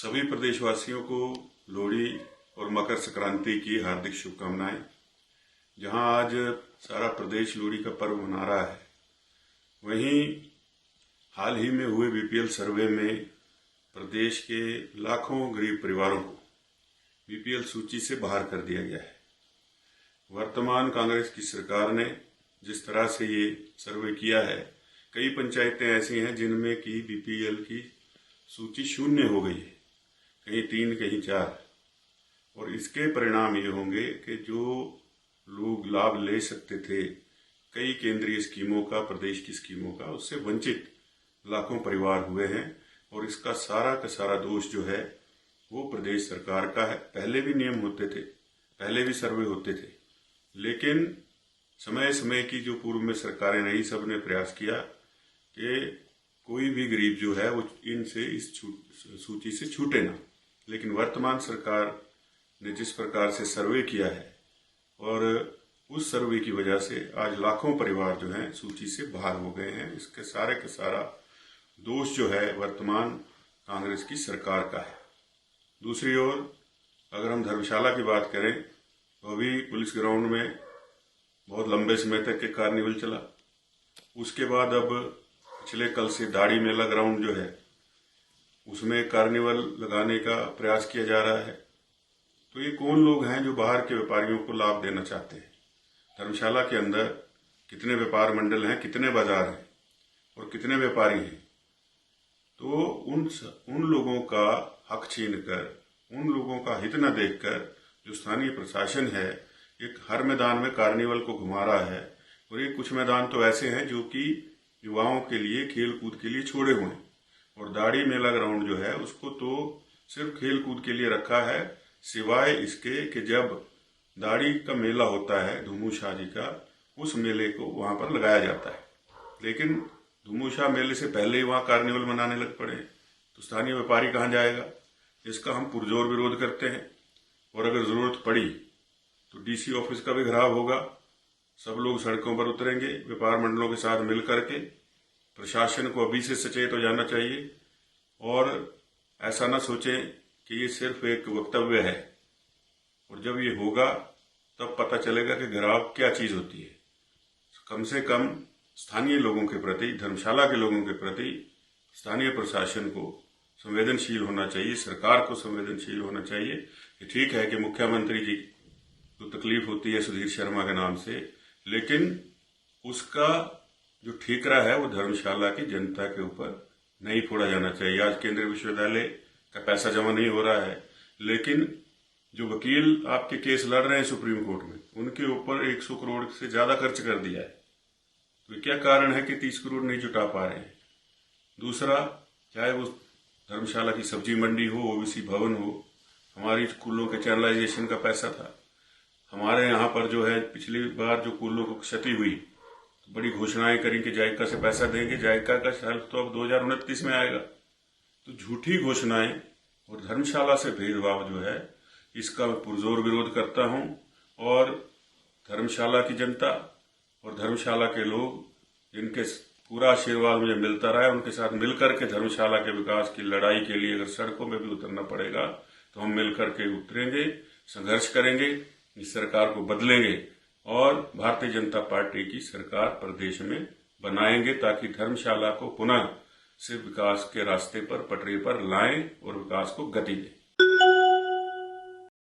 सभी प्रदेशवासियों को लोहड़ी और मकर संक्रांति की हार्दिक शुभकामनाएं। जहां आज सारा प्रदेश लोहड़ी का पर्व मना रहा है, वहीं हाल ही में हुए बीपीएल सर्वे में प्रदेश के लाखों गरीब परिवारों को बीपीएल सूची से बाहर कर दिया गया है। वर्तमान कांग्रेस की सरकार ने जिस तरह से ये सर्वे किया है, कई पंचायतें ऐसी हैं जिनमें की बीपीएल की सूची शून्य हो गई है, कहीं 3 कहीं 4। और इसके परिणाम ये होंगे कि जो लोग लाभ ले सकते थे कई केंद्रीय स्कीमों का, प्रदेश की स्कीमों का, उससे वंचित लाखों परिवार हुए हैं। और इसका सारा का सारा दोष जो है वो प्रदेश सरकार का है। पहले भी नियम होते थे, पहले भी सर्वे होते थे, लेकिन समय समय की जो पूर्व में सरकारें रही, सबने प्रयास किया कि कोई भी गरीब जो है वो इनसे इस सूची से छूटे ना। लेकिन वर्तमान सरकार ने जिस प्रकार से सर्वे किया है और उस सर्वे की वजह से आज लाखों परिवार जो हैं सूची से बाहर हो गए हैं। इसके सारे का सारा दोष जो है वर्तमान कांग्रेस की सरकार का है। दूसरी ओर अगर हम धर्मशाला की बात करें तो अभी पुलिस ग्राउंड में बहुत लंबे समय तक के कार्निवल चला। उसके बाद अब पिछले कल से दाढ़ी मेला ग्राउंड जो है उसमें कार्निवल लगाने का प्रयास किया जा रहा है। तो ये कौन लोग हैं जो बाहर के व्यापारियों को लाभ देना चाहते हैं? धर्मशाला के अंदर कितने व्यापार मंडल हैं, कितने बाजार हैं और कितने व्यापारी हैं? तो उन लोगों का हक छीनकर, उन लोगों का हित न देखकर जो स्थानीय प्रशासन है एक हर मैदान में कार्निवल को घुमा रहा है। और ये कुछ मैदान तो ऐसे हैं जो कि युवाओं के लिए, खेल कूद के लिए छोड़े हुए हैं। और दाढ़ी मेला ग्राउंड जो है उसको तो सिर्फ खेल कूद के लिए रखा है, सिवाय इसके कि जब दाढ़ी का मेला होता है धूमू शाह जी का, उस मेले को वहां पर लगाया जाता है। लेकिन धूमू शाह मेले से पहले ही वहां कार्निवल मनाने लग पड़े, तो स्थानीय व्यापारी कहाँ जाएगा? इसका हम पुरजोर विरोध करते हैं। और अगर जरूरत पड़ी तो डीसी ऑफिस का भी घेराव होगा, सब लोग सड़कों पर उतरेंगे व्यापार मंडलों के साथ मिल करके। प्रशासन को अभी से सचेत हो जाना चाहिए और ऐसा ना सोचें कि ये सिर्फ एक वक्तव्य है। और जब ये होगा तब पता चलेगा कि घेराव क्या चीज होती है। कम से कम स्थानीय लोगों के प्रति, धर्मशाला के लोगों के प्रति स्थानीय प्रशासन को संवेदनशील होना चाहिए, सरकार को संवेदनशील होना चाहिए। कि ठीक है कि मुख्यमंत्री जी को तकलीफ होती है सुधीर शर्मा के नाम से, लेकिन उसका जो ठीकरा है वो धर्मशाला की जनता के ऊपर नहीं फोड़ा जाना चाहिए। आज केंद्रीय विश्वविद्यालय का पैसा जमा नहीं हो रहा है, लेकिन जो वकील आपके केस लड़ रहे हैं सुप्रीम कोर्ट में, उनके ऊपर 100 करोड़ से ज्यादा खर्च कर दिया है। तो क्या कारण है कि 30 करोड़ नहीं जुटा पा रहे हैं? दूसरा, चाहे वो धर्मशाला की सब्जी मंडी हो, ओबीसी भवन हो, हमारी स्कूलों के चैनलाइजेशन का पैसा था। हमारे यहाँ पर जो है पिछली बार जो कूलों को क्षति हुई तो बड़ी घोषणाएं करी कि जायका से पैसा देंगे, जायका का शेल्फ तो अब 2029 में आएगा। तो झूठी घोषणाएं और धर्मशाला से भेदभाव जो है इसका मैं पुरजोर विरोध करता हूं। और धर्मशाला की जनता और धर्मशाला के लोग, जिनके पूरा आशीर्वाद मुझे मिलता रहा है, उनके साथ मिलकर के धर्मशाला के विकास की लड़ाई के लिए अगर सड़कों में भी उतरना पड़ेगा तो हम मिलकर के उतरेंगे, संघर्ष करेंगे, इस सरकार को बदलेंगे और भारतीय जनता पार्टी की सरकार प्रदेश में बनाएंगे, ताकि धर्मशाला को पुनः से विकास के रास्ते पर, पटरी पर लाएं और विकास को गति दें।